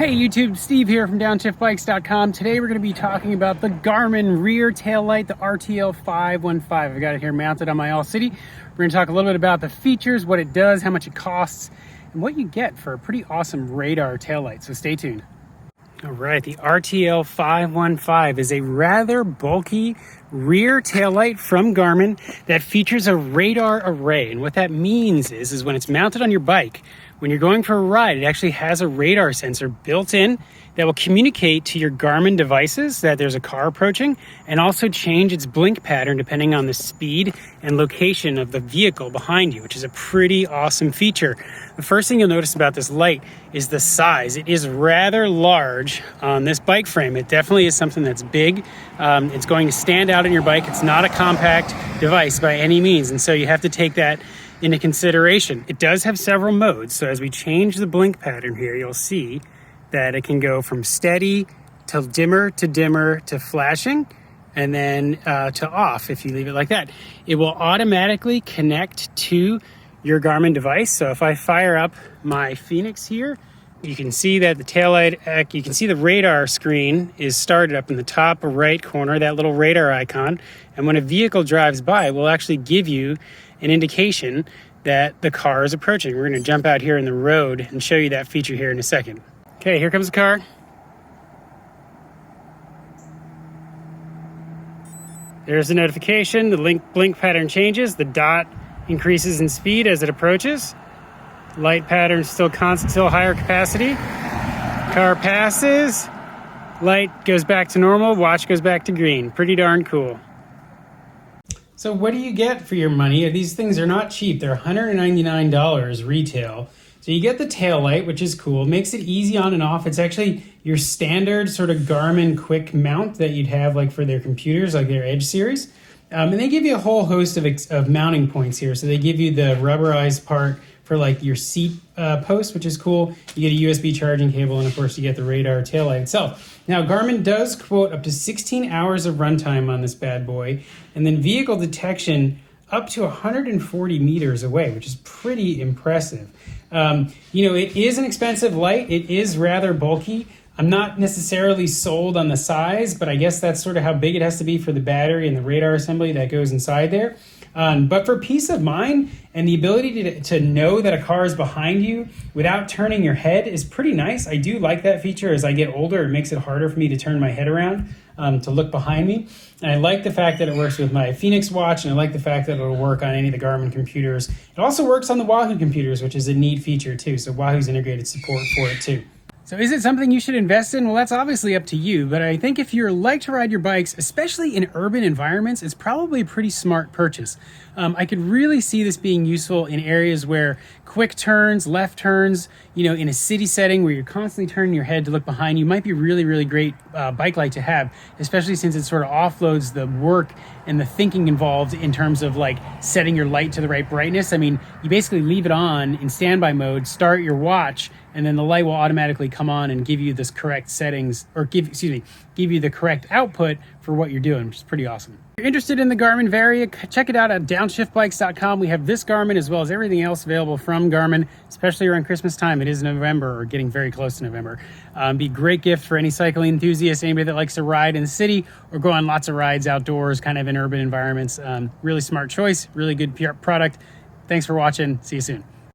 Hey YouTube, Steve here from downshiftbikes.com. Today we're going to be talking about the Garmin rear tail light, the RTL515. I've got it here mounted on my All City. We're going to talk a little bit about the features, what it does, how much it costs, and what you get for a pretty awesome radar tail light. So stay tuned. All right, the RTL515 is a rather bulky rear taillight from Garmin that features a radar array. And what that means is when it's mounted on your bike, when you're going for a ride, it actually has a radar sensor built in that will communicate to your Garmin devices that there's a car approaching and also change its blink pattern depending on the speed and location of the vehicle behind you, which is a pretty awesome feature. The first thing you'll notice about this light is the size. It is rather large on this bike frame. It definitely is something that's big. It's going to stand out on your bike. It's not a compact device by any means, and so you have to take that into consideration. It does have several modes, so as we change the blink pattern here, you'll see that it can go from steady to dimmer to flashing, and then to off if you leave it like that. It will automatically connect to your Garmin device. So if I fire up my Phoenix here, you can see that the taillight, you can see the radar screen is started up in the top right corner, that little radar icon. And when a vehicle drives by, it will actually give you an indication that the car is approaching. We're going to jump out here in the road and show you that feature here in a second. Okay, here comes the car. There's the notification. The blink pattern changes. The dot increases in speed as it approaches. Light pattern still constant, still higher capacity. Car passes. Light goes back to normal. Watch goes back to green. Pretty darn cool. So what do you get for your money? These things are not cheap. They're $199 retail. So you get the tail light, which is cool. Makes it easy on and off. It's actually your standard sort of Garmin quick mount that you'd have like for their computers, like their Edge series. And they give you a whole host of mounting points here. So they give you the rubberized part for like your seat post, which is cool. You get a USB charging cable, and of course you get the radar taillight itself. Now Garmin does quote up to 16 hours of runtime on this bad boy, and then vehicle detection up to 140 meters away, which is pretty impressive. It is an expensive light. It is rather bulky. I'm not necessarily sold on the size, but I guess that's sort of how big it has to be for the battery and the radar assembly that goes inside there. But for peace of mind and the ability to know that a car is behind you without turning your head is pretty nice. I do like that feature. As I get older, it makes it harder for me to turn my head around to look behind me. And I like the fact that it works with my Phoenix watch, and I like the fact that it'll work on any of the Garmin computers. It also works on the Wahoo computers, which is a neat feature too. So Wahoo's integrated support for it too. So is it something you should invest in? Well, that's obviously up to you, but I think if you like to ride your bikes, especially in urban environments, it's probably a pretty smart purchase. I could really see this being useful in areas where quick turns, left turns, in a city setting where you're constantly turning your head to look behind you might be really, really great bike light to have, especially since it sort of offloads the work and the thinking involved in terms of like setting your light to the right brightness. I mean, you basically leave it on in standby mode, start your watch, and then the light will automatically come on and give you this correct settings, or give you the correct output for what you're doing, which is pretty awesome. If you're interested in the Garmin Varia, check it out at downshiftbikes.com. We have this Garmin as well as everything else available from Garmin, especially around Christmas time. It is November, or getting very close to November. Be a great gift for any cycling enthusiast, anybody that likes to ride in the city or go on lots of rides outdoors, kind of in urban environments. Really smart choice, really good product. Thanks for watching. See you soon.